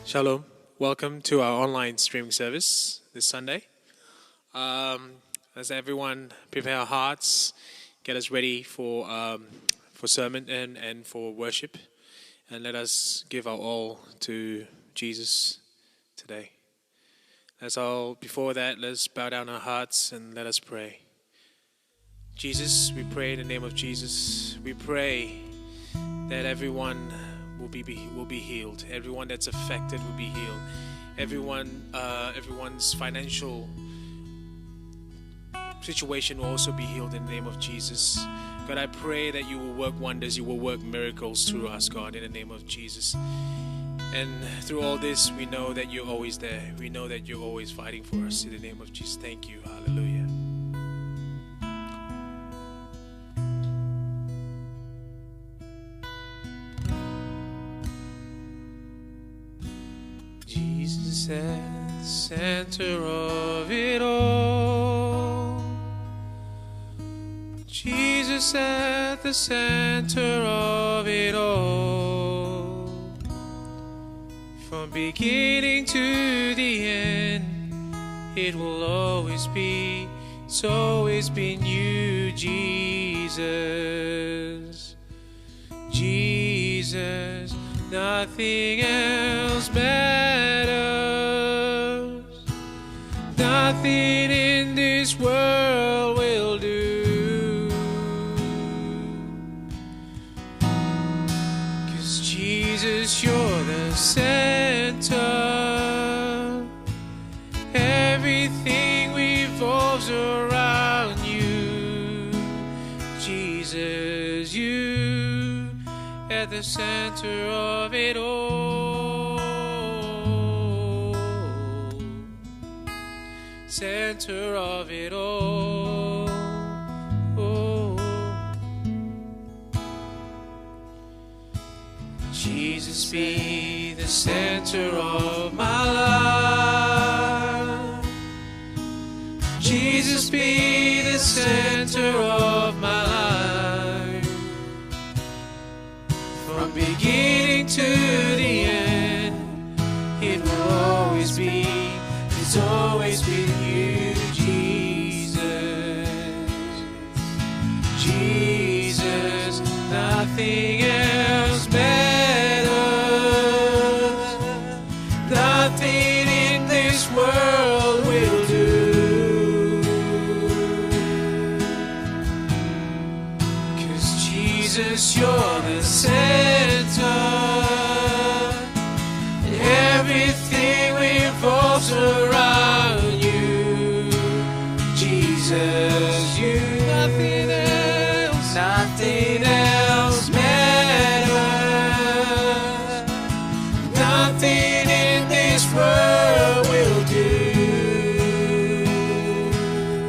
Shalom. Welcome to our online streaming service this Sunday. As everyone prepare our hearts, get us ready for sermon and for worship, and let us give our all to Jesus today. Before that, let's bow down our hearts and let us pray. Jesus, we pray in the name of Jesus. We pray that everyone will be healed. Everyone that's affected will be healed. Everyone's financial situation will also be healed in the name of Jesus. God, I pray that you will work wonders. You will work miracles through us, God, in the name of Jesus. And through all this, we know that you're always there. We know that you're always fighting for us. In the name of Jesus, thank you. Hallelujah. Jesus at the center of it all. Jesus at the center of it all. From beginning to the end, it will always be, it's always been you, Jesus. Jesus, nothing else matters. Nothing in this world will do. 'Cause Jesus, you're the center. Everything revolves around you. Jesus, you at the center of it all. Center of it all. Jesus, be the center of my life. Jesus, be the center of my life. From beginning to the end, it will always be, it's always been you, Jesus. Jesus, nothing else matters. Nothing in this world will do. 'Cause Jesus, you're the center. Everything revolves around you. Jesus, you, nothing else matters. Nothing in this world will do.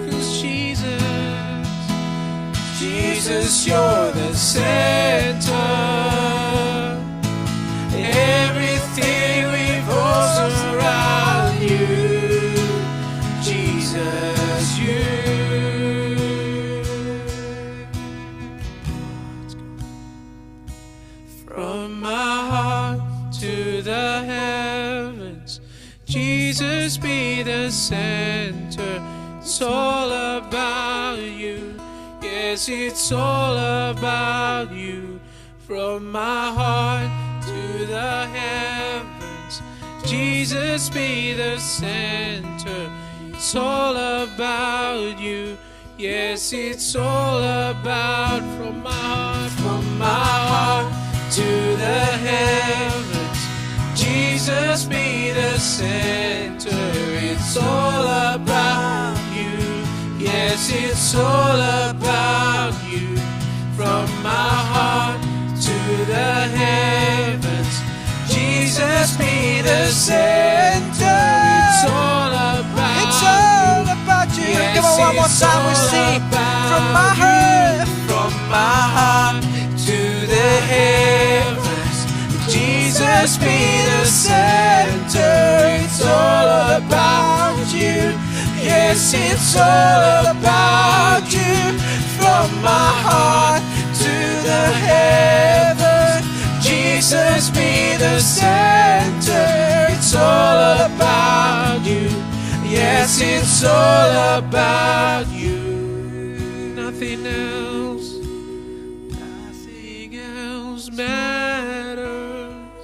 'Cause Jesus, you're the center. Everything revolves around you. Jesus, you. From my heart to the heavens, Jesus, be the center. It's all about you. Yes, it's all about you. From my heart to the heavens, Jesus, be the center. It's all about you. Yes, it's all about, from my heart to the heavens, Jesus, be the center. It's all about you. Yes, it's all about you. From my heart to the heavens, Jesus, be the center. It's all about, it's all about you. Yes, Come on, one more time we sing. From my heart to the heavens, Jesus, be the center. It's all about you. Yes, it's all about you. From my heart to the heavens, Jesus, be the center. Yes, it's all about you. Nothing else matters.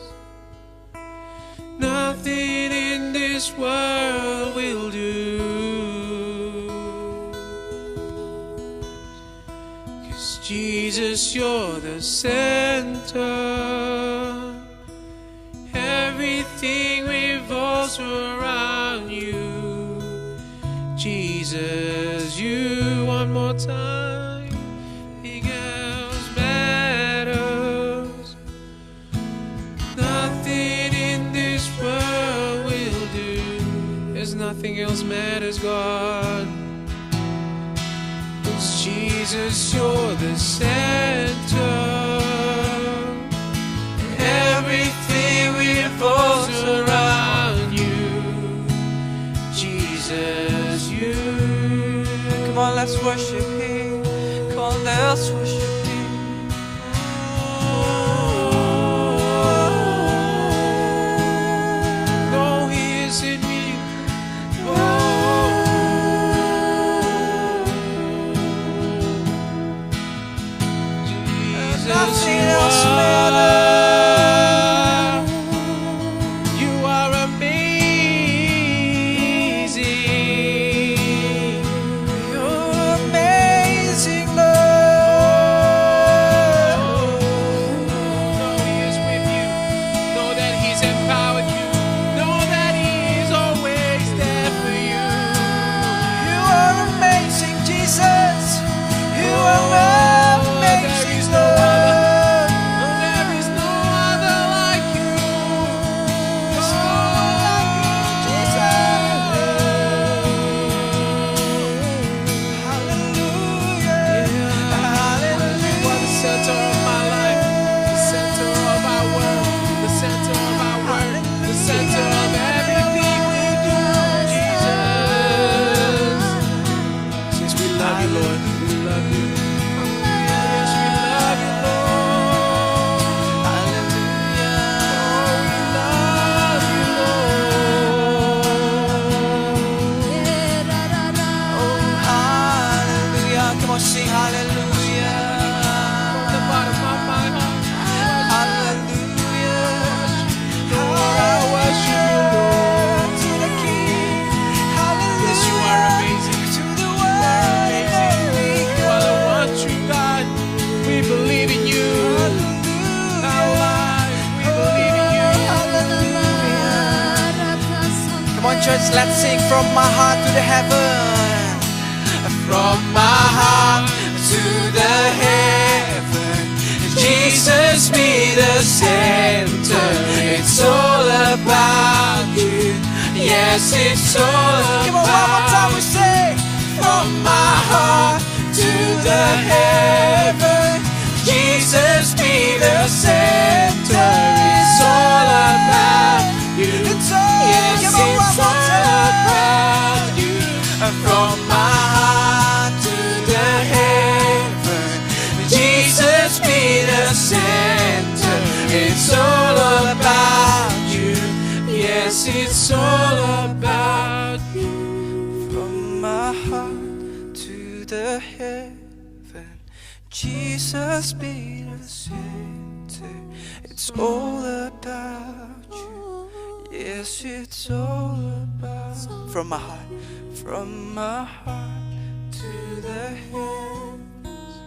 Nothing in this world will do. 'Cause Jesus, you're the center. Everything revolves around you. Jesus, you one more time. Nothing else matters. Nothing in this world will do. There's nothing else matters, God. 'Cause Jesus, you're the center. Everything revolves around you. Jesus, you. Come on, let's worship Him. Come on, let's worship Him. No, He is in me. Jesus, Nothing you else are. matters. You are amazing. Your amazing love. Know He is with you. Know that He's empowered you. Know that He is always there for you. You are amazing, Jesus. You are amazing love. There is no other like you. There's no one like you, Jesus. Hallelujah. You are the center of my life, the center of our world, the center of our work, the center of everything we do, Jesus. Since we love you, Lord, we love you. Yes, we love you, Lord. Hallelujah. We love you, Lord. Oh, hallelujah. Come on, sing hallelujah. From the bottom of my heart, Hallelujah. I worship you, Lord. To the King. Hallelujah. Yes, you are amazing. To the You are one amazing. and only You are the one true God. We believe in you. Our lives, we believe in you. Come on, church, let's sing from my heart to the heaven. From my heart to the heaven. Jesus be the center. It's all about you. Yes, it's all about you. Come on, one more time we say. From my heart to the heaven. Jesus be the center. It's all about you. It's all, yes, it's all about you. From my heart to the heaven. Jesus be the center. It's all about you. Yes, it's all about you. From my heart to the heaven. Jesus be the center. It's all about you. Yes, it's all about. From my heart to the heavens.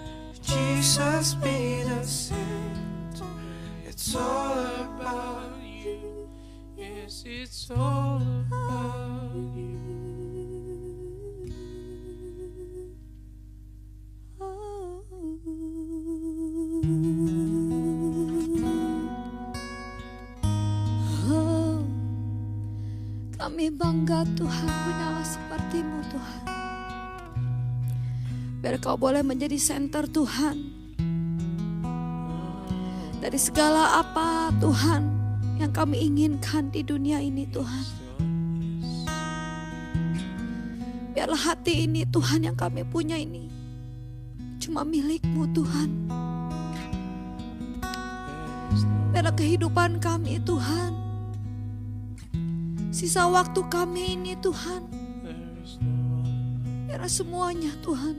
Jesus be the center. It's all about you. Yes, it's all about you. Oh, kami bangga Tuhan punya Allah seperti-Mu Tuhan. Biar Kau boleh menjadi center Tuhan. Dari segala apa Tuhan yang kami inginkan di dunia ini Tuhan. Biarlah hati ini Tuhan yang kami punya ini cuma milik-Mu Tuhan. Biarlah kehidupan kami Tuhan, sisa waktu kami ini Tuhan, Biarlah semuanya Tuhan,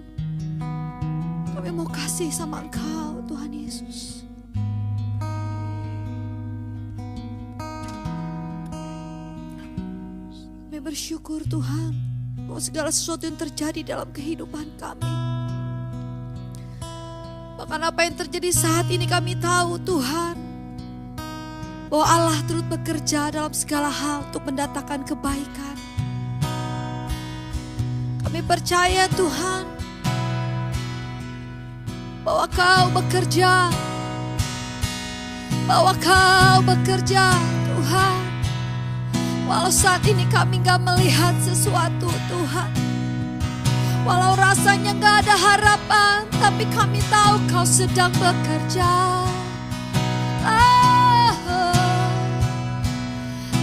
kami mau kasih sama Engkau Tuhan Yesus. Kami bersyukur Tuhan bahwa segala sesuatu yang terjadi dalam kehidupan kami, bahkan apa yang terjadi saat ini, kami tahu Tuhan bahwa Allah turut bekerja dalam segala hal untuk mendatangkan kebaikan. Kami percaya Tuhan bahwa Kau bekerja, Tuhan. Walau saat ini kami gak melihat sesuatu Tuhan, walau rasanya gak ada harapan, tapi kami tahu Kau sedang bekerja.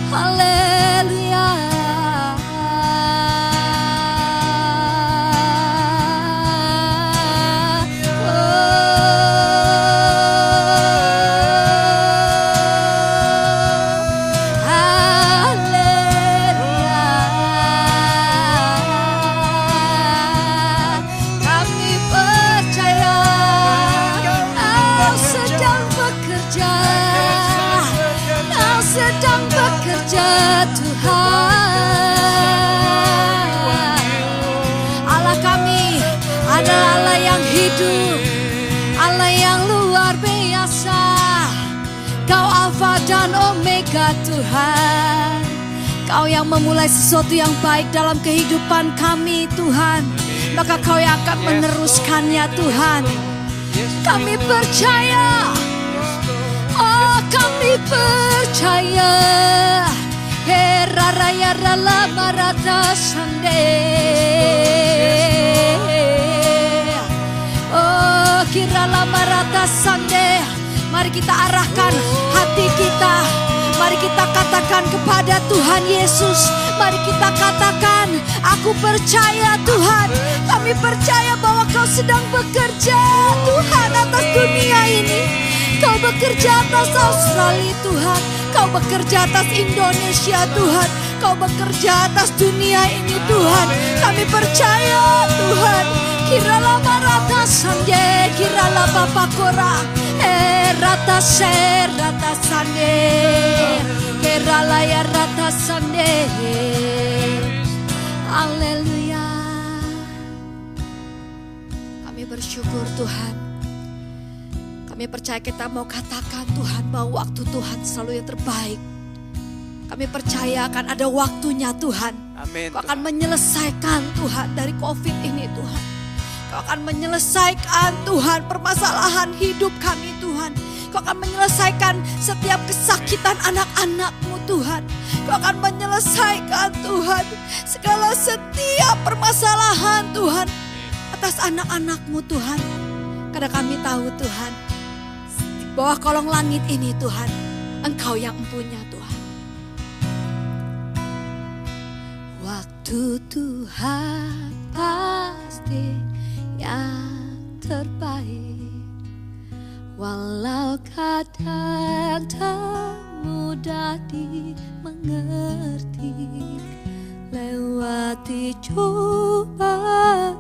Haleluya. Allah yang luar biasa, Kau Alfa dan Omega Tuhan. Kau yang memulai sesuatu yang baik dalam kehidupan kami Tuhan, maka Kau yang akan meneruskannya Tuhan. Kami percaya, oh kami percaya. Raya rala marata sande, oh kira lama rata sande. Mari kita arahkan hati kita, mari kita katakan kepada Tuhan Yesus, mari kita katakan, aku percaya Tuhan. Kami percaya bahwa Kau sedang bekerja Tuhan atas dunia ini. Kau bekerja atas Australia Tuhan, Kau bekerja atas Indonesia Tuhan, Kau bekerja atas dunia ini Tuhan. Kami percaya Tuhan. Kirala marata sanje, kirala bapa kora, rata sande, kirala ya rata sande. Haleluya. Kami bersyukur Tuhan. Kami percaya kita mau katakan Tuhan bahwa waktu Tuhan selalu yang terbaik. Kami percaya akan ada waktunya Tuhan. Amin. Kau akan menyelesaikan Tuhan dari COVID ini Tuhan. Kau akan menyelesaikan Tuhan permasalahan hidup kami Tuhan. Kau akan menyelesaikan setiap kesakitan anak-anak-Mu Tuhan. Kau akan menyelesaikan Tuhan segala setiap permasalahan Tuhan atas anak-anak-Mu Tuhan. Karena kami tahu Tuhan bahwa kolong langit ini Tuhan, Engkau yang empunya Tuhan. Waktu Tuhan pasti yang terbaik, walau kadang tak mudah dimengerti. Lewati cobaan,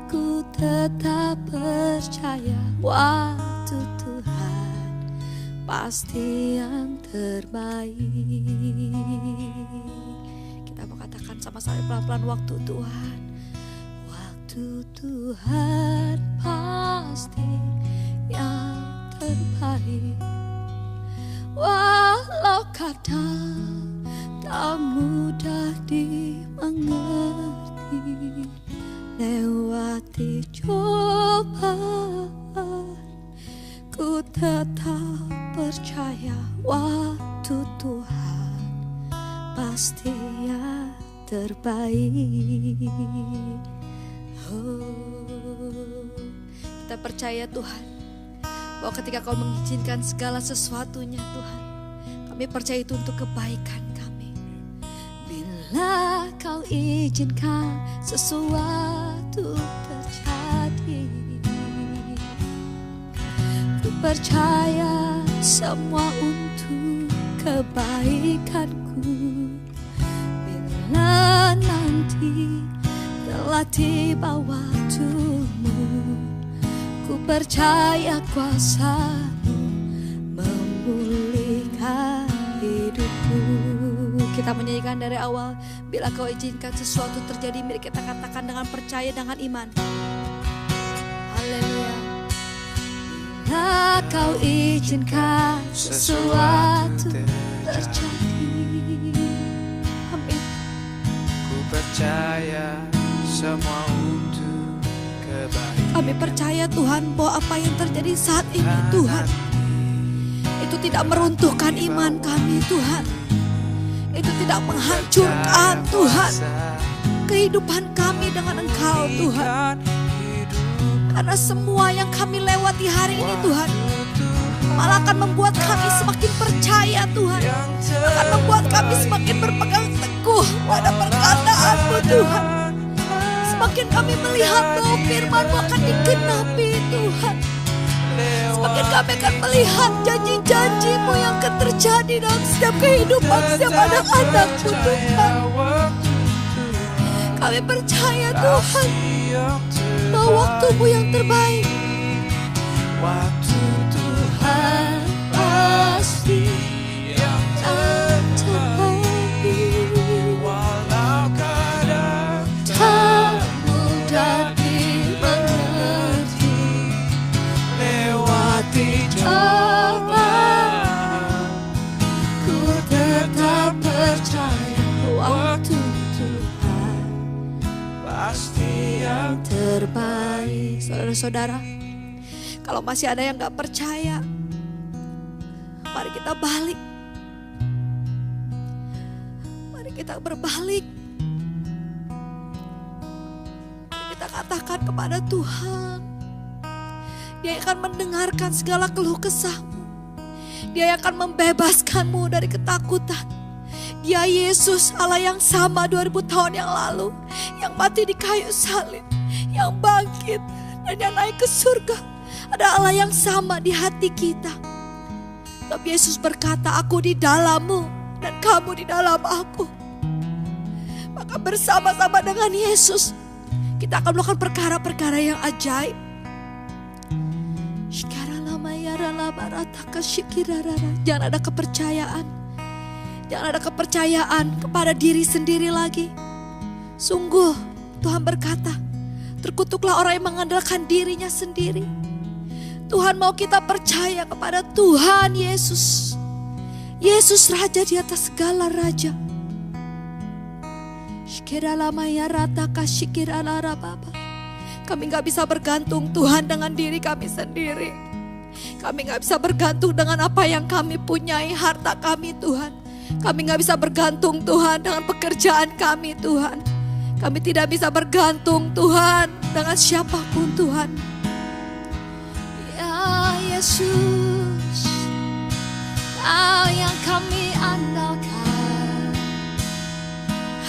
ku tetap percaya waktu Tuhan pasti yang terbaik. Kita mau katakan sama-sama pelan-pelan, waktu Tuhan. Waktu Tuhan pasti yang terbaik, walau kadang tak mudah dimengerti. Lewati cobaan, ku tetap percaya waktu Tuhan pasti yang terbaik. Oh, kita percaya Tuhan bahwa ketika Kau mengizinkan segala sesuatunya Tuhan, kami percaya itu untuk kebaikan kami. Bila Kau izinkan sesuatu terjadi, ku percaya semua untuk kebaikanku. Bila nanti telah tiba waktumu. Ku percaya kuasa-Mu memulihkan hidupku. Kita menyanyikan dari awal. Bila Kau izinkan sesuatu terjadi, mari kita katakan dengan percaya, dengan iman. Haleluya. Bila Kau izinkan sesuatu terjadi. Amin. Ku percaya semua untuk kebaikan. Kami percaya Tuhan bahwa apa yang terjadi saat ini Tuhan, itu tidak meruntuhkan iman kami Tuhan. Itu tidak menghancurkan Tuhan kehidupan kami dengan Engkau Tuhan. Karena semua yang kami lewati hari ini Tuhan, malah akan membuat kami semakin percaya Tuhan. Akan membuat kami semakin berpegang teguh pada perkataan-Mu Tuhan. Semakin kami melihat bahwa firman-Mu akan digenapi Tuhan. Semakin kami akan melihat janji-janji-Mu yang akan terjadi dalam setiap kehidupan setiap anak-anak-Mu Tuhan. Kami percaya Tuhan bahwa waktu-Mu yang terbaik. Waktu Tuhan pasti yang terbaik. walau kadang Tak mudah dimengerti, lewati coba ku tetap percaya waktu Tuhan pasti yang terbaik. Saudara-saudara, kalau masih ada yang gak percaya, mari kita balik. Mari kita berbalik. Mari kita katakan kepada Tuhan, Dia akan mendengarkan segala keluh kesahmu. Dia akan membebaskanmu dari ketakutan. Dia Yesus, Allah yang sama 2000 tahun yang lalu, yang mati di kayu salib, yang bangkit dan yang naik ke surga. Ada Allah yang sama di hati kita. Sebab Yesus berkata, aku di dalammu dan kamu di dalam aku. Maka bersama-sama dengan Yesus, kita akan melakukan perkara-perkara yang ajaib. Jangan ada kepercayaan. Jangan ada kepercayaan kepada diri sendiri lagi. Sungguh Tuhan berkata, terkutuklah orang yang mengandalkan dirinya sendiri. Tuhan mau kita percaya kepada Tuhan Yesus. Yesus Raja di atas segala raja. Kami gak bisa bergantung Tuhan dengan diri kami sendiri. Kami gak bisa bergantung dengan apa yang kami punyai, harta kami Tuhan. Kami gak bisa bergantung Tuhan dengan pekerjaan kami Tuhan. Kami tidak bisa bergantung Tuhan dengan siapapun Tuhan. Ya Yesus, Kau yang kami andalkan.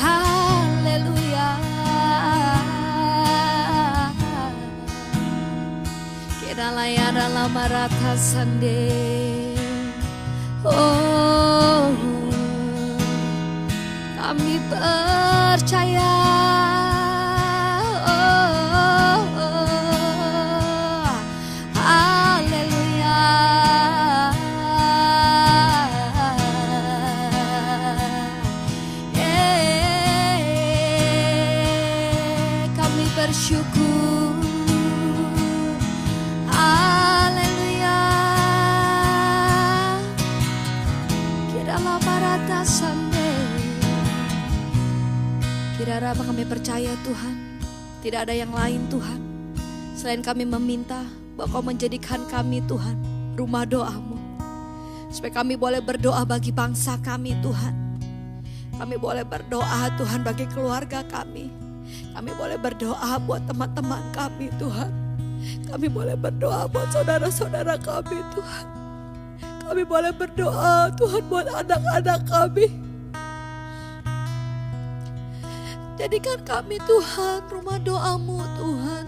Haleluya. Kira layar lama rata sande. Oh, kami percaya. Bersyukur, haleluya. Kiralah barata sande. Kira-kira kami percaya Tuhan, tidak ada yang lain Tuhan selain kami meminta bahwa Kau menjadikan kami Tuhan rumah doa-Mu, supaya kami boleh berdoa bagi bangsa kami Tuhan. Kami boleh berdoa Tuhan bagi keluarga kami. Kami boleh berdoa buat teman-teman kami Tuhan. Kami boleh berdoa buat saudara-saudara kami Tuhan. Kami boleh berdoa Tuhan buat anak-anak kami. Jadikan kami Tuhan rumah doa-Mu Tuhan.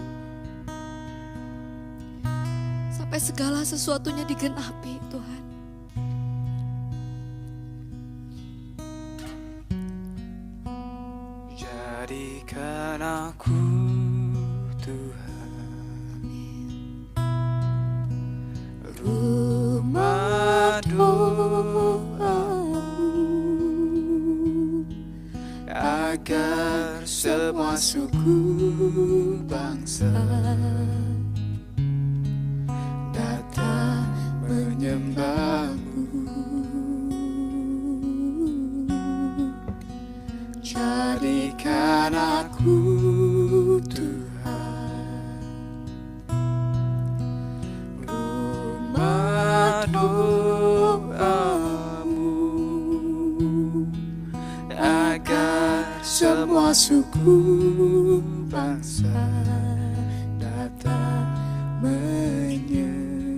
Sampai segala sesuatunya digenapi Tuhan. Jadikan aku Tuhan rumah doamu, agar semua suku bangsa datang menyembahmu. Jadikan aku Tuhan rumah doamu, agar semua suku bangsa datang menyembahmu.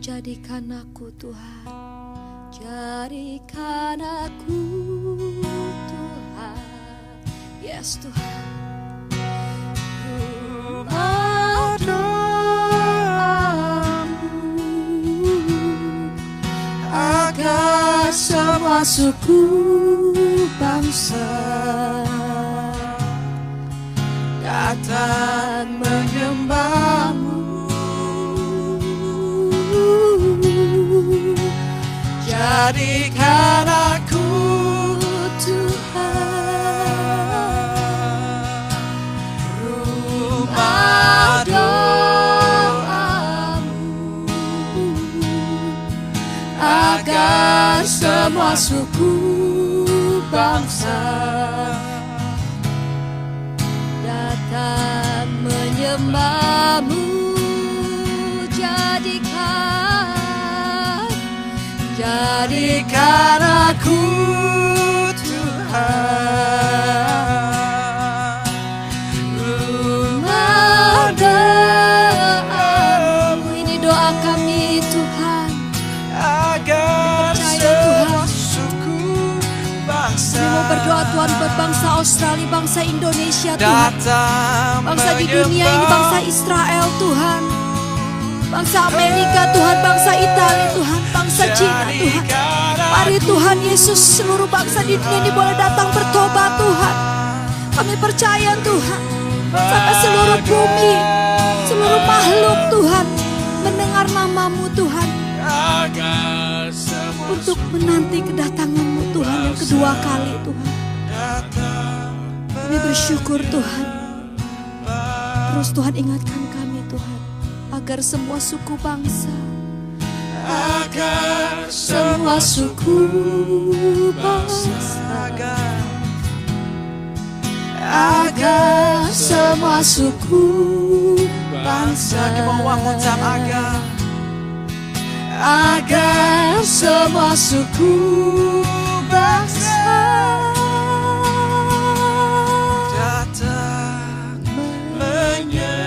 Jadikan aku Tuhan, jadikan aku Tuhan. Yes Tuhan. Rumah doamu, agar semua suku bangsa datang menyembahmu. Jadikan aku Tuhan rumah doamu, agar semua suku bangsa datang menyembahmu. Jadikan aku Tuhan rumah doamu. Ini doa kami Tuhan, agar semua suku bangsa. kami mau berdoa Tuhan buat bangsa Australia, bangsa Indonesia Tuhan, Datang bangsa di dunia ini, bangsa Israel Tuhan, bangsa Amerika Tuhan, bangsa Italia Tuhan, bangsa Cina Tuhan. Mari Tuhan Yesus, seluruh bangsa di dunia ini boleh datang bertobat Tuhan. Kami percaya Tuhan, sampai seluruh bumi, seluruh makhluk Tuhan mendengar namamu Tuhan, untuk menanti kedatanganmu Tuhan yang kedua kali Tuhan. Kami bersyukur Tuhan. Terus Tuhan ingatkan kami Tuhan, agar semua suku bangsa, agar semua suku bangsa, agar semua suku bangsa. Kita mau one more time, agar semua suku bangsa datang menyembahmu.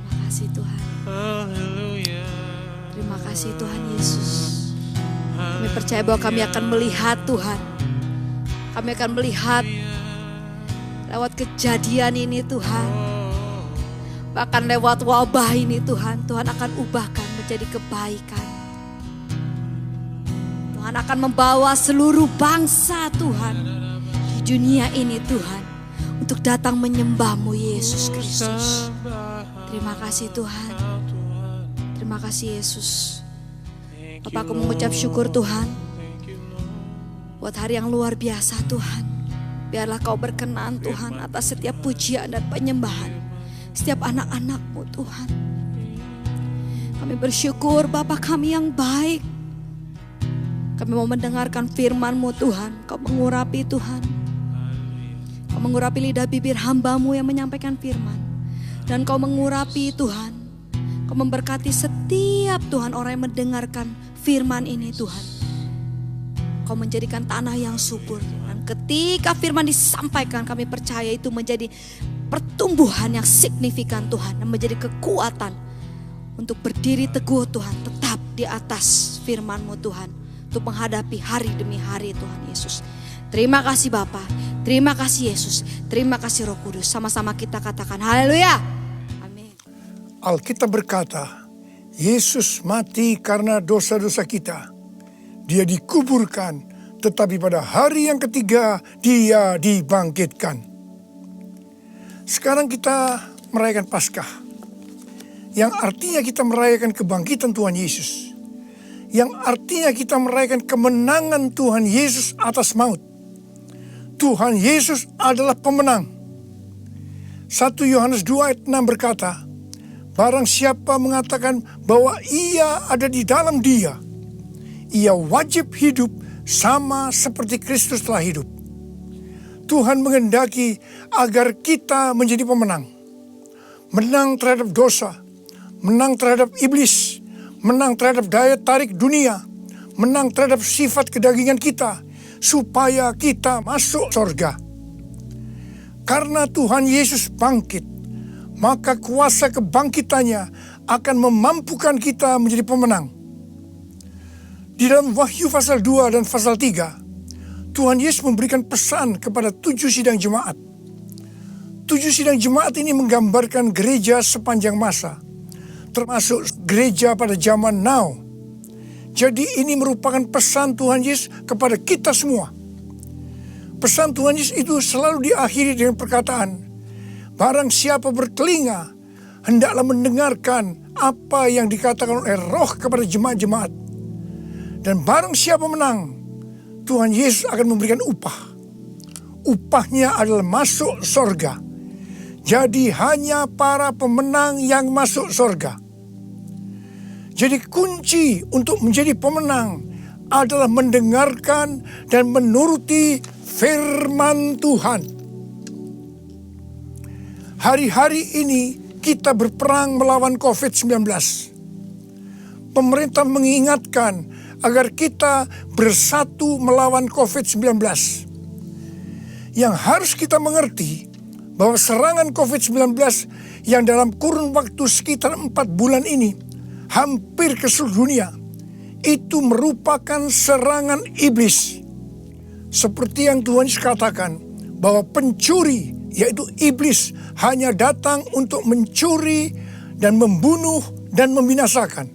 terima kasih Tuhan. Terima kasih Tuhan Yesus. Kami percaya bahwa kami akan melihat Tuhan. Kami akan melihat lewat kejadian ini Tuhan. Bahkan lewat wabah ini Tuhan, Tuhan akan ubahkan menjadi kebaikan. Tuhan akan membawa seluruh bangsa Tuhan di dunia ini Tuhan, untuk datang menyembah-Mu Yesus Kristus. Terima kasih Tuhan. Terima kasih Yesus. Bapak, aku mengucap syukur Tuhan buat hari yang luar biasa Tuhan. Biarlah Kau berkenan Tuhan atas setiap pujian dan penyembahan setiap anak-anak-Mu Tuhan. Kami bersyukur Bapa kami yang baik. Kami mau mendengarkan firman-Mu Tuhan. Kau mengurapi Tuhan. Kau mengurapi lidah bibir hamba-Mu yang menyampaikan firman. Dan Kau mengurapi Tuhan. Kau memberkati setiap Tuhan orang yang mendengarkan firman ini Tuhan. Kau menjadikan tanah yang subur. Dan ketika firman disampaikan, kami percaya itu menjadi pertumbuhan yang signifikan Tuhan. Dan menjadi kekuatan untuk berdiri teguh Tuhan. Tetap di atas firman-Mu Tuhan. Untuk menghadapi hari demi hari Tuhan Yesus. Terima kasih Bapa. Terima kasih Yesus, terima kasih Roh Kudus. Sama-sama kita katakan haleluya. Amin. Alkitab berkata, Yesus mati karena dosa-dosa kita. Dia dikuburkan, tetapi pada hari yang ketiga dia dibangkitkan. Sekarang kita merayakan Paskah, yang artinya kita merayakan kebangkitan Tuhan Yesus, yang artinya kita merayakan kemenangan Tuhan Yesus atas maut. Tuhan Yesus adalah pemenang. 1 Yohanes 2 ayat 6 berkata, barang siapa mengatakan bahwa ia ada di dalam dia, ia wajib hidup sama seperti Kristus telah hidup. Tuhan menghendaki agar kita menjadi pemenang. Menang terhadap dosa, menang terhadap iblis, menang terhadap daya tarik dunia, menang terhadap sifat kedagingan kita, supaya kita masuk surga. Karena Tuhan Yesus bangkit, maka kuasa kebangkitannya akan memampukan kita menjadi pemenang. Di dalam Wahyu pasal 2 dan pasal 3, Tuhan Yesus memberikan pesan kepada 7 sidang jemaat. 7 sidang jemaat ini menggambarkan gereja sepanjang masa, termasuk gereja pada zaman now. Jadi ini merupakan pesan Tuhan Yesus kepada kita semua. Pesan Tuhan Yesus itu selalu diakhiri dengan perkataan, barang siapa bertelinga, hendaklah mendengarkan apa yang dikatakan oleh Roh kepada jemaat-jemaat. Dan barang siapa menang, Tuhan Yesus akan memberikan upah. Upahnya adalah masuk surga. Jadi hanya para pemenang yang masuk surga. Jadi kunci untuk menjadi pemenang adalah mendengarkan dan menuruti firman Tuhan. Hari-hari ini kita berperang melawan COVID-19. Pemerintah mengingatkan agar kita bersatu melawan COVID-19. Yang harus kita mengerti bahwa serangan COVID-19 yang dalam kurun waktu sekitar 4 bulan ini hampir ke seluruh dunia, itu merupakan serangan iblis. Seperti yang Tuhan Yesus katakan, bahwa pencuri, yaitu iblis, hanya datang untuk mencuri dan membunuh dan membinasakan.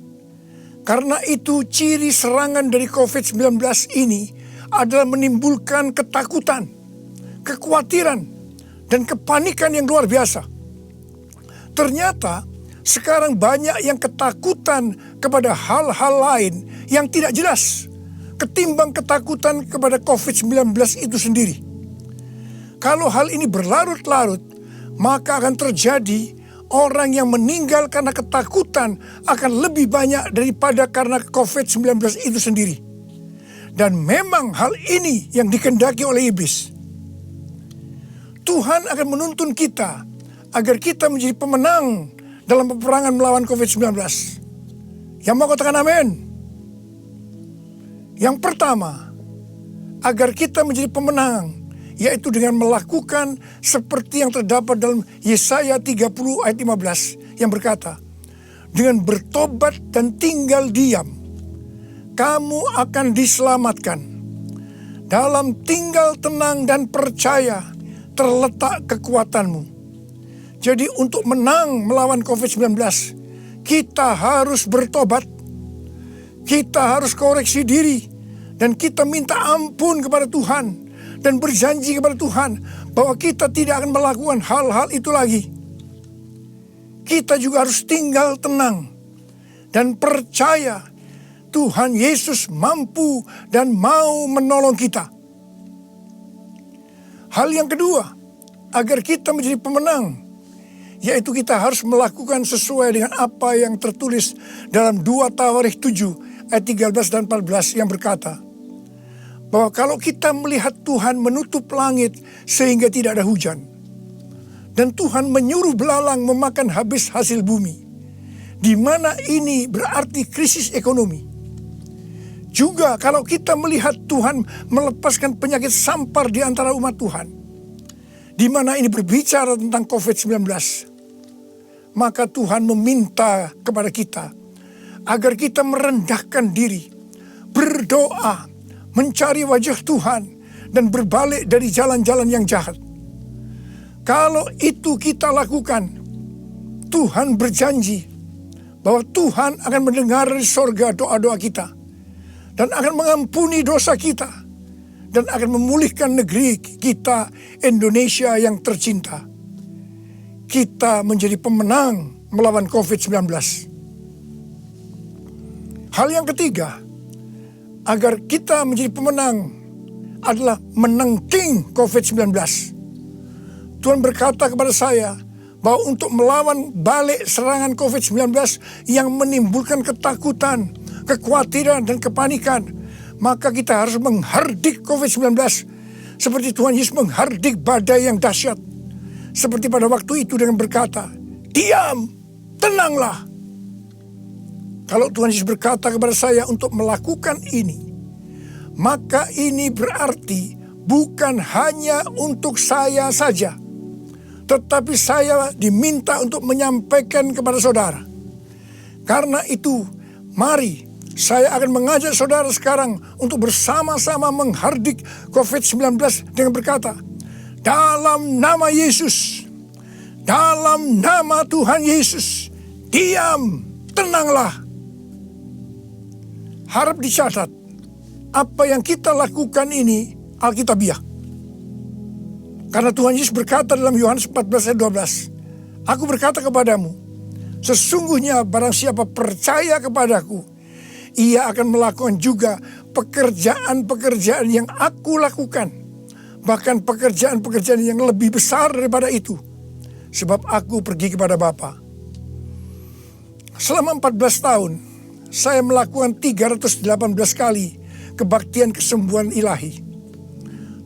Karena itu ciri serangan dari COVID-19 ini adalah menimbulkan ketakutan, kekhawatiran, dan kepanikan yang luar biasa. Ternyata sekarang banyak yang ketakutan kepada hal-hal lain yang tidak jelas ketimbang ketakutan kepada COVID-19 itu sendiri. Kalau hal ini berlarut-larut, maka akan terjadi orang yang meninggal karena ketakutan akan lebih banyak daripada karena COVID-19 itu sendiri. Dan memang hal ini yang dikehendaki oleh iblis. Tuhan akan menuntun kita agar kita menjadi pemenang dalam peperangan melawan COVID-19. Yang mau katakan amin? Yang pertama, agar kita menjadi pemenang, yaitu dengan melakukan seperti yang terdapat dalam Yesaya 30 ayat 15 yang berkata, dengan bertobat dan tinggal diam, kamu akan diselamatkan. Dalam tinggal tenang dan percaya terletak kekuatanmu. Jadi untuk menang melawan COVID-19, kita harus bertobat. Kita harus koreksi diri. Dan kita minta ampun kepada Tuhan. Dan berjanji kepada Tuhan bahwa kita tidak akan melakukan hal-hal itu lagi. Kita juga harus tinggal tenang. Dan percaya Tuhan Yesus mampu dan mau menolong kita. Hal yang kedua, agar kita menjadi pemenang, yaitu kita harus melakukan sesuai dengan apa yang tertulis dalam 2 Tawarikh 7 ayat 13 dan 14 yang berkata, bahwa kalau kita melihat Tuhan menutup langit sehingga tidak ada hujan, dan Tuhan menyuruh belalang memakan habis hasil bumi, di mana ini berarti krisis ekonomi. Juga kalau kita melihat Tuhan melepaskan penyakit sampar di antara umat Tuhan, di mana ini berbicara tentang COVID-19, maka Tuhan meminta kepada kita agar kita merendahkan diri, berdoa, mencari wajah Tuhan, dan berbalik dari jalan-jalan yang jahat. Kalau itu kita lakukan, Tuhan berjanji bahwa Tuhan akan mendengar dari sorga doa-doa kita dan akan mengampuni dosa kita dan akan memulihkan negeri kita, Indonesia yang tercinta. Kita menjadi pemenang melawan COVID-19. Hal yang ketiga, agar kita menjadi pemenang adalah menangking COVID-19. Tuhan berkata kepada saya bahwa untuk melawan balik serangan COVID-19 yang menimbulkan ketakutan, kekhawatiran, dan kepanikan, maka kita harus menghardik COVID-19 seperti Tuhan Yesus menghardik badai yang dahsyat. Seperti pada waktu itu dengan berkata, "Diam, tenanglah." Kalau Tuhan Yesus berkata kepada saya untuk melakukan ini, maka ini berarti bukan hanya untuk saya saja, tetapi saya diminta untuk menyampaikan kepada saudara. Karena itu, mari saya akan mengajak saudara sekarang untuk bersama-sama menghardik COVID-19 dengan berkata, dalam nama Yesus, dalam nama Tuhan Yesus, diam, tenanglah. Harap dicatat, apa yang kita lakukan ini alkitabiah. Karena Tuhan Yesus berkata dalam Yohanes 14 ayat 12, "Aku berkata kepadamu, sesungguhnya barang siapa percaya kepadaku, ia akan melakukan juga pekerjaan-pekerjaan yang aku lakukan. Bahkan pekerjaan-pekerjaan yang lebih besar daripada itu. Sebab aku pergi kepada Bapa." Selama 14 tahun, saya melakukan 318 kali kebaktian kesembuhan ilahi.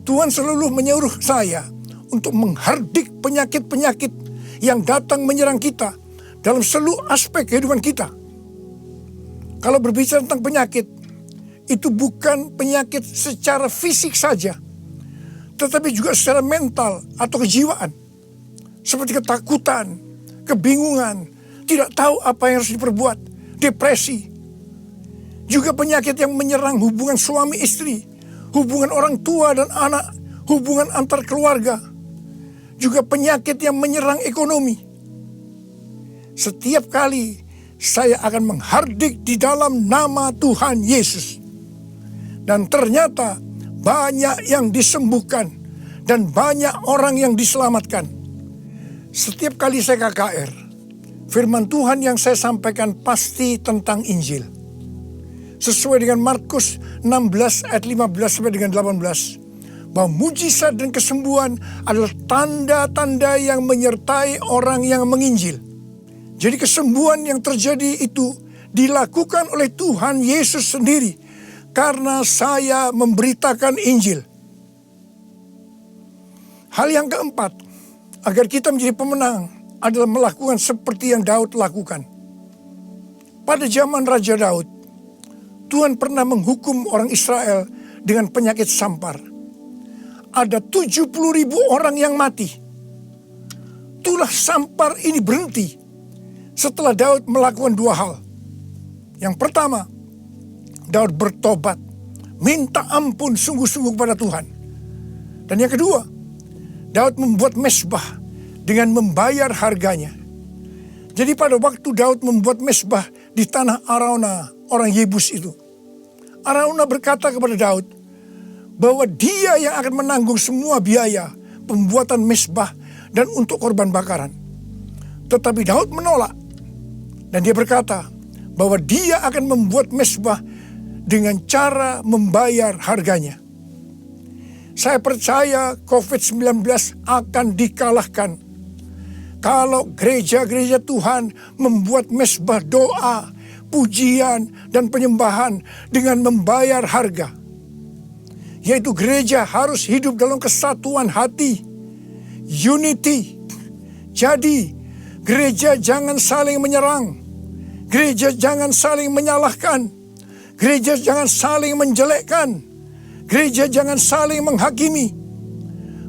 Tuhan selalu menyuruh saya untuk menghardik penyakit-penyakit yang datang menyerang kita dalam seluruh aspek kehidupan kita. Kalau berbicara tentang penyakit, itu bukan penyakit secara fisik saja, tetapi juga secara mental atau kejiwaan. Seperti ketakutan, kebingungan, tidak tahu apa yang harus diperbuat, depresi. Juga penyakit yang menyerang hubungan suami istri, hubungan orang tua dan anak, hubungan antar keluarga. Juga penyakit yang menyerang ekonomi. Setiap kali saya akan menghardik di dalam nama Tuhan Yesus. Dan ternyata banyak yang disembuhkan dan banyak orang yang diselamatkan. Setiap kali saya KKR, firman Tuhan yang saya sampaikan pasti tentang Injil. Sesuai dengan Markus 16 ayat 15 sampai dengan 18. Bahwa mujizat dan kesembuhan adalah tanda-tanda yang menyertai orang yang menginjil. Jadi kesembuhan yang terjadi itu dilakukan oleh Tuhan Yesus sendiri. Karena saya memberitakan Injil. Hal yang keempat, agar kita menjadi pemenang adalah melakukan seperti yang Daud lakukan. Pada zaman Raja Daud, Tuhan pernah menghukum orang Israel dengan penyakit sampar. Ada 70.000 orang yang mati. Tulah sampar ini berhenti setelah Daud melakukan dua hal. Yang pertama, Daud bertobat, minta ampun sungguh-sungguh kepada Tuhan. Dan yang kedua, Daud membuat mezbah dengan membayar harganya. Jadi pada waktu Daud membuat mezbah di tanah Araunah, orang Yebus itu, Araunah berkata kepada Daud bahwa dia yang akan menanggung semua biaya pembuatan mezbah dan untuk korban bakaran. Tetapi Daud menolak dan dia berkata bahwa dia akan membuat mezbah dengan cara membayar harganya. Saya percaya COVID-19 akan dikalahkan kalau gereja-gereja Tuhan membuat mezbah doa, pujian, dan penyembahan dengan membayar harga. Yaitu gereja harus hidup dalam kesatuan hati, unity. Jadi, gereja jangan saling menyerang, gereja jangan saling menyalahkan, gereja jangan saling menjelekkan, gereja jangan saling menghakimi.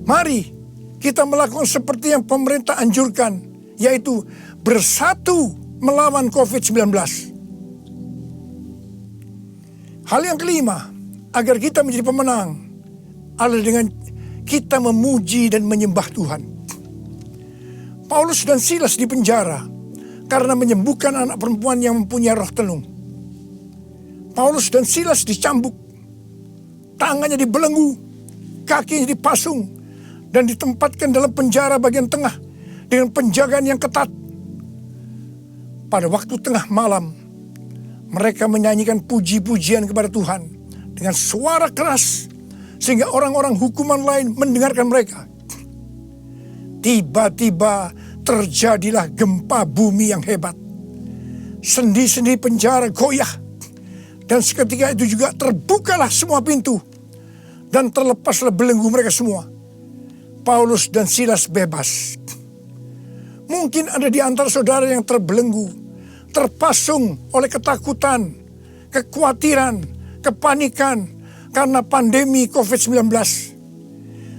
Mari kita melakukan seperti yang pemerintah anjurkan, yaitu bersatu melawan COVID-19. Hal yang kelima, agar kita menjadi pemenang, adalah dengan kita memuji dan menyembah Tuhan. Paulus dan Silas di penjara karena menyembuhkan anak perempuan yang mempunyai roh tenung. Paulus dan Silas dicambuk, tangannya dibelenggu, kakinya dipasung, dan ditempatkan dalam penjara bagian tengah dengan penjagaan yang ketat. Pada waktu tengah malam, mereka menyanyikan puji-pujian kepada Tuhan dengan suara keras, sehingga orang-orang hukuman lain mendengarkan mereka. Tiba-tiba terjadilah gempa bumi yang hebat. Sendi-sendi penjara goyah, dan seketika itu juga terbukalah semua pintu, dan terlepaslah belenggu mereka semua. Paulus dan Silas bebas. Mungkin ada di antara saudara yang terbelenggu, terpasung oleh ketakutan, kekhawatiran, kepanikan karena pandemi COVID-19.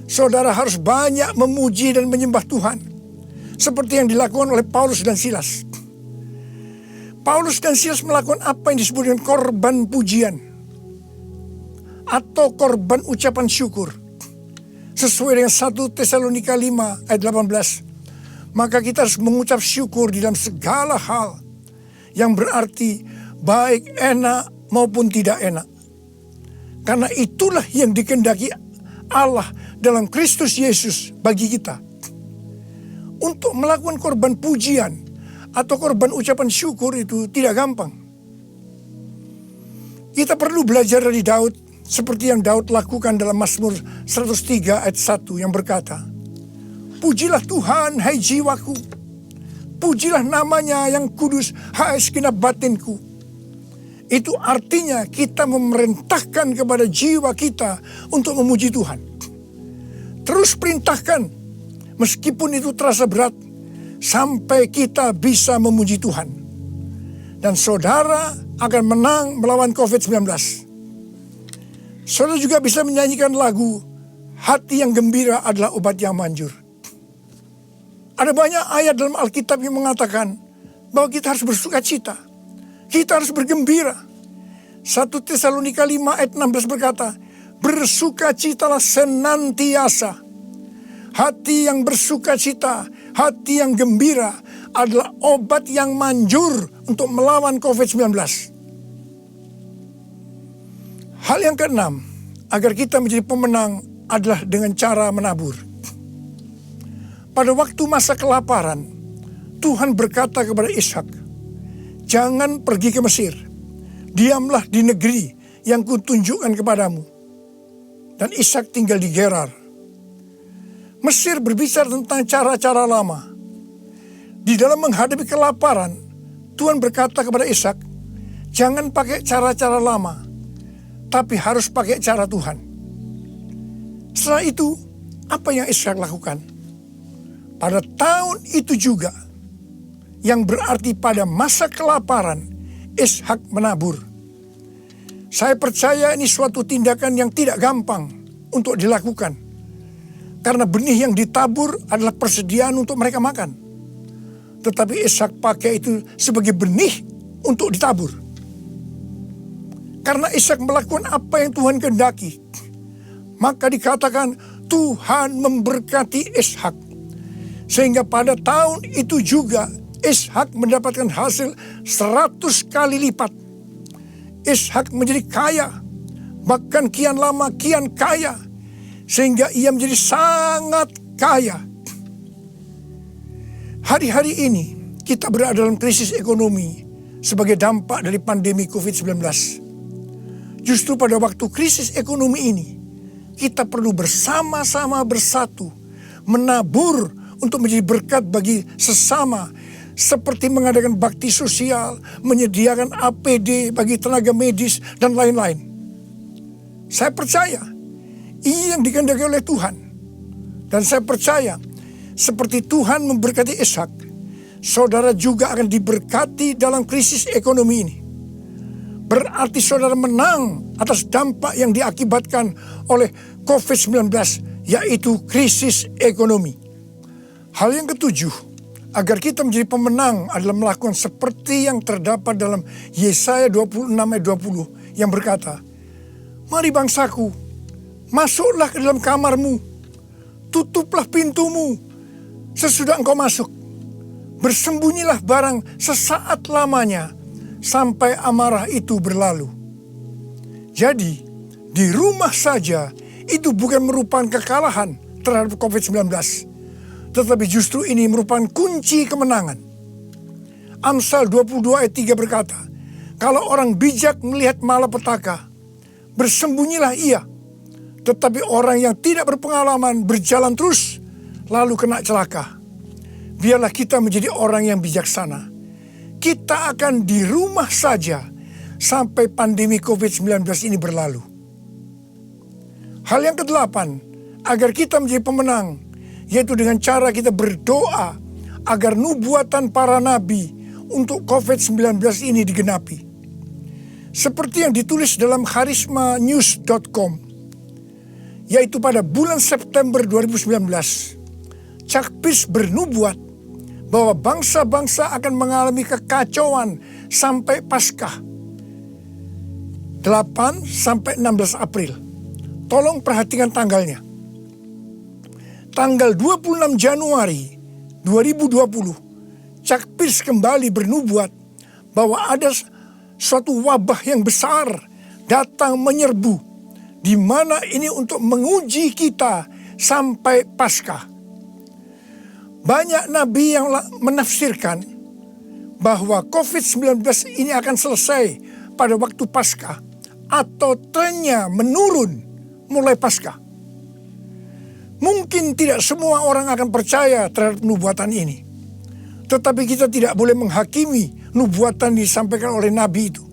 Saudara harus banyak memuji dan menyembah Tuhan, seperti yang dilakukan oleh Paulus dan Silas. Paulus dan Silas melakukan apa yang disebut dengan korban pujian atau korban ucapan syukur. Sesuai dengan 1 Tesalonika 5 ayat 18. Maka kita harus mengucap syukur di dalam segala hal, yang berarti baik enak maupun tidak enak. Karena itulah yang dikehendaki Allah dalam Kristus Yesus bagi kita. Untuk melakukan korban pujian atau korban ucapan syukur itu tidak gampang. Kita perlu belajar dari Daud, seperti yang Daud lakukan dalam Mazmur 103 ayat 1 yang berkata, "Pujilah Tuhan, hai jiwaku. Pujilah namanya yang kudus, hai segenap batinku." Itu artinya kita memerintahkan kepada jiwa kita untuk memuji Tuhan. Terus perintahkan, meskipun itu terasa berat, sampai kita bisa memuji Tuhan. Dan saudara akan menang melawan COVID-19. Saudara juga bisa menyanyikan lagu, "Hati yang gembira adalah obat yang manjur." Ada banyak ayat dalam Alkitab yang mengatakan bahwa kita harus bersuka cita. Kita harus bergembira. 1 Tesalonika 5 ayat 16 berkata, "Bersuka citalah senantiasa." Hati yang bersuka cita, hati yang gembira adalah obat yang manjur untuk melawan COVID-19. Hal yang keenam, agar kita menjadi pemenang adalah dengan cara menabur. Pada waktu masa kelaparan, Tuhan berkata kepada Ishak, "Jangan pergi ke Mesir, diamlah di negeri yang kutunjukkan kepadamu." Dan Ishak tinggal di Gerar. Mesir berbicara tentang cara-cara lama. Di dalam menghadapi kelaparan, Tuhan berkata kepada Ishak, "Jangan pakai cara-cara lama, tapi harus pakai cara Tuhan." Setelah itu, apa yang Ishak lakukan? Pada tahun itu juga, yang berarti pada masa kelaparan, Ishak menabur. Saya percaya ini suatu tindakan yang tidak gampang untuk dilakukan. Karena benih yang ditabur adalah persediaan untuk mereka makan. Tetapi Ishak pakai itu sebagai benih untuk ditabur. Karena Ishak melakukan apa yang Tuhan kehendaki, maka dikatakan Tuhan memberkati Ishak. Sehingga pada tahun itu juga Ishak mendapatkan hasil 100 kali lipat. Ishak menjadi kaya, bahkan kian lama kian kaya, sehingga ia menjadi sangat kaya. Hari-hari ini kita berada dalam krisis ekonomi sebagai dampak dari pandemi COVID-19. Justru pada waktu krisis ekonomi ini, kita perlu bersama-sama bersatu, menabur untuk menjadi berkat bagi sesama, seperti mengadakan bakti sosial, menyediakan APD bagi tenaga medis, dan lain-lain. Saya percaya ini yang dikehendaki oleh Tuhan. Dan saya percaya seperti Tuhan memberkati Ishak, saudara juga akan diberkati dalam krisis ekonomi ini. Berarti saudara menang atas dampak yang diakibatkan oleh COVID-19, yaitu krisis ekonomi. Hal yang ketujuh, agar kita menjadi pemenang adalah melakukan seperti yang terdapat dalam Yesaya 26 ayat 20 yang berkata, "Mari bangsaku, Masuklah ke dalam kamarmu, tutuplah pintumu sesudah engkau masuk. Bersembunyilah barang sesaat lamanya sampai amarah itu berlalu. Jadi, di rumah saja itu bukan merupakan kekalahan terhadap COVID-19, tetapi justru ini merupakan kunci kemenangan. Amsal 22 ayat 3 berkata, kalau orang bijak melihat malapetaka, bersembunyilah ia. Tetapi orang yang tidak berpengalaman berjalan terus, lalu kena celaka. Biarlah kita menjadi orang yang bijaksana. Kita akan di rumah saja sampai pandemi COVID-19 ini berlalu. Hal yang ke-8, agar kita menjadi pemenang, yaitu dengan cara kita berdoa agar nubuatan para nabi untuk COVID-19 ini digenapi. Seperti yang ditulis dalam charismanews.com, yaitu pada bulan September 2019, Chuck Pierce bernubuat bahwa bangsa-bangsa akan mengalami kekacauan sampai Paskah 8 sampai 16 April. Tolong perhatikan tanggalnya. Tanggal 26 Januari 2020, Chuck Pierce kembali bernubuat bahwa ada suatu wabah yang besar datang menyerbu, di mana ini untuk menguji kita sampai Paskah. Banyak nabi yang menafsirkan bahwa COVID-19 ini akan selesai pada waktu Paskah atau trennya menurun mulai Paskah. Mungkin tidak semua orang akan percaya terhadap nubuatan ini, tetapi kita tidak boleh menghakimi nubuatan disampaikan oleh nabi itu,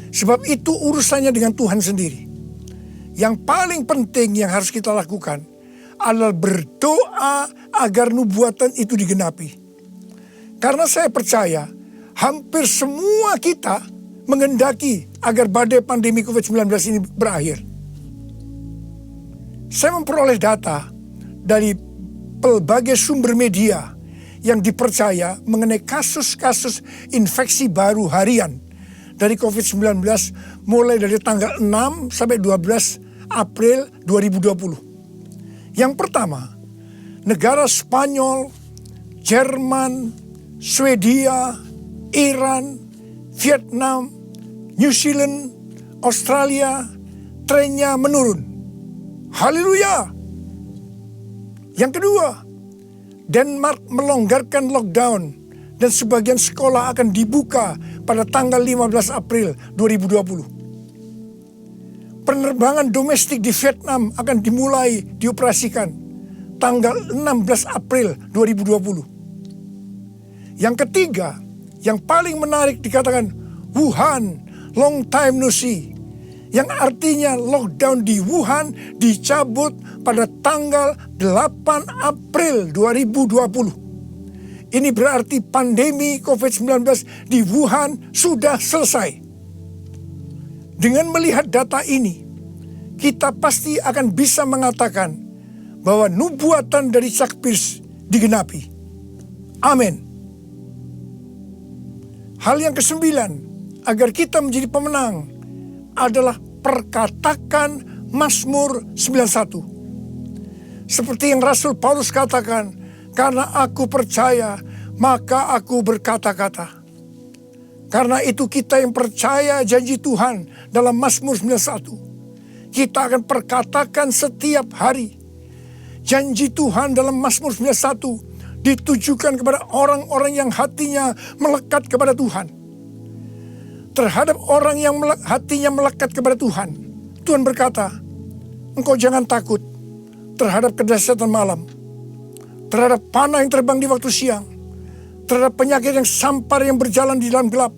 sebab itu urusannya dengan Tuhan sendiri. Yang paling penting yang harus kita lakukan adalah berdoa agar nubuatan itu digenapi. Karena saya percaya hampir semua kita menghendaki agar badai pandemi COVID-19 ini berakhir. Saya memperoleh data dari pelbagai sumber media yang dipercaya mengenai kasus-kasus infeksi baru harian dari COVID-19 mulai dari tanggal 6 sampai 12 April 2020. Yang pertama, negara Spanyol, Jerman, Swedia, Iran, Vietnam, New Zealand, Australia, trennya menurun. Haleluya. Yang kedua, Denmark melonggarkan lockdown dan sebagian sekolah akan dibuka pada tanggal 15 April 2020. Penerbangan domestik di Vietnam akan dimulai dioperasikan tanggal 16 April 2020. Yang ketiga, yang paling menarik dikatakan Wuhan, long time no see. Yang artinya lockdown di Wuhan dicabut pada tanggal 8 April 2020. Ini berarti pandemi COVID-19 di Wuhan sudah selesai. Dengan melihat data ini, kita pasti akan bisa mengatakan bahwa nubuatan dari Chuck Pierce digenapi. Amin. Hal yang ke-9, agar kita menjadi pemenang, adalah perkatakan Mazmur 91. Seperti yang Rasul Paulus katakan, karena aku percaya, maka aku berkata-kata. Karena itu kita yang percaya janji Tuhan dalam Mazmur 91, kita akan perkatakan setiap hari. Janji Tuhan dalam Mazmur 91 ditujukan kepada orang-orang yang hatinya melekat kepada Tuhan. Terhadap orang yang hatinya melekat kepada Tuhan, Tuhan berkata, engkau jangan takut terhadap kedahsyatan malam, terhadap panah yang terbang di waktu siang, terhadap penyakit yang sampar yang berjalan di dalam gelap,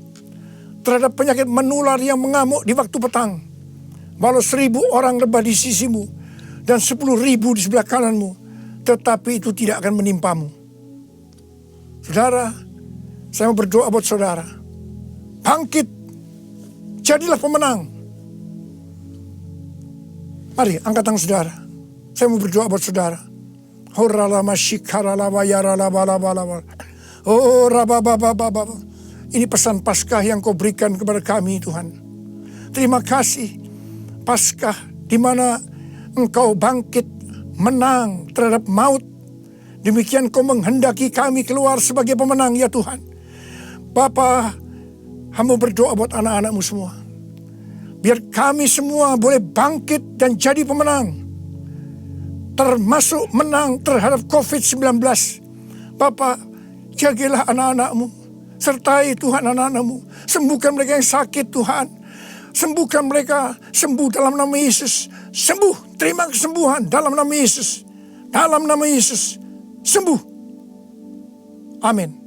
terhadap penyakit menular yang mengamuk di waktu petang. Walau 1000 orang rebah di sisimu dan 10.000 di sebelah kananmu, tetapi itu tidak akan menimpamu. Saudara, saya mau berdoa buat saudara. Bangkit, jadilah pemenang. Mari angkat tangan saudara. Saya mau berdoa buat saudara. Oh, ini pesan Paskah yang kau berikan kepada kami, Tuhan. Terima kasih Paskah di mana Engkau bangkit menang terhadap maut. Demikian Kau menghendaki kami keluar sebagai pemenang ya Tuhan. Bapa, hamba berdoa buat anak-anak-Mu semua. Biar kami semua boleh bangkit dan jadi pemenang. Termasuk menang terhadap COVID-19. Bapa, jagalah anak-anak-Mu. Sertai Tuhan anak-anak-Mu. Sembuhkan mereka yang sakit Tuhan. Sembuhkan mereka, sembuh dalam nama Yesus. Sembuh, terima kesembuhan dalam nama Yesus. Dalam nama Yesus. Sembuh. Amin.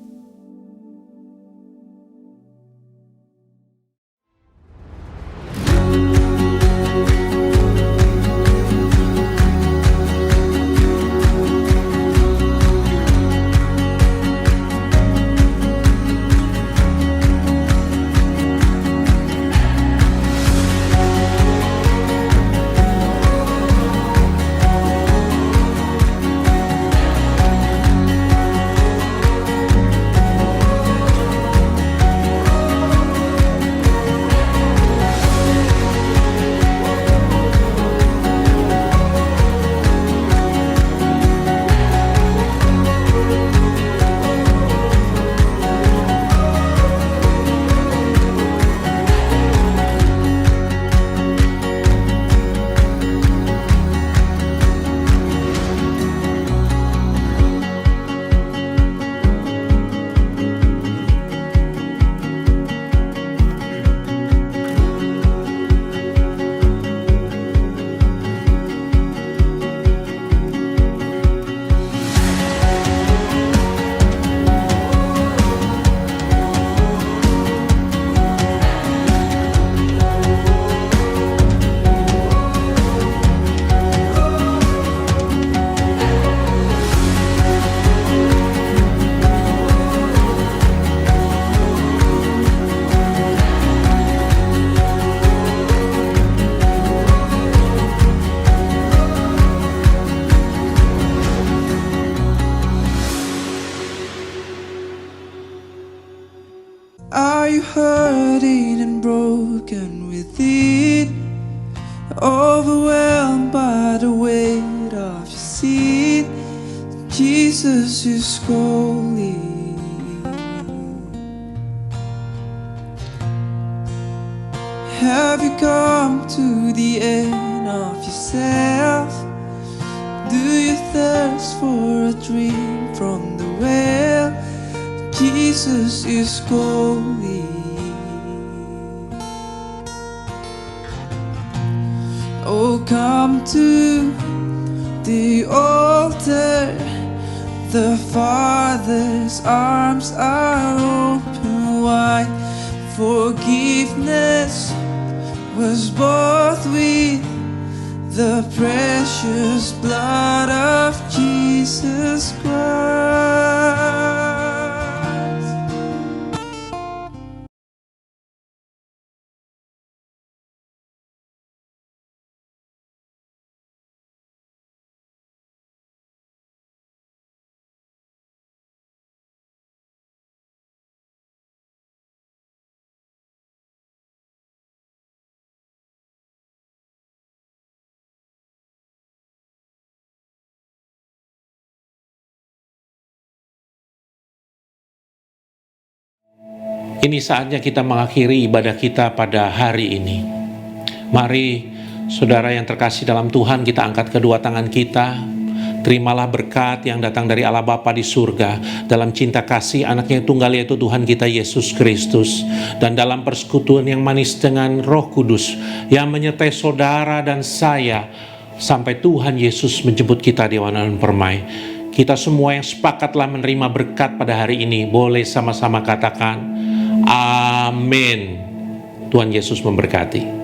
Are you hurting and broken within? Overwhelmed by the weight of your sin? Jesus is calling. Have you come to the end of yourself? Do you thirst for a drink from the well? Jesus is calling. Oh, come to the altar. The Father's arms are open wide. Forgiveness was bought with the precious blood of Jesus Christ. Ini saatnya kita mengakhiri ibadah kita pada hari ini. Mari saudara yang terkasih dalam Tuhan, kita angkat kedua tangan kita. Terimalah berkat yang datang dari Allah Bapa di surga, dalam cinta kasih anaknya yang tunggal yaitu Tuhan kita Yesus Kristus, dan dalam persekutuan yang manis dengan Roh Kudus yang menyertai saudara dan saya sampai Tuhan Yesus menjemput kita di wananan permai. Kita semua yang sepakatlah menerima berkat pada hari ini, boleh sama-sama katakan Amin. Tuhan Yesus memberkati.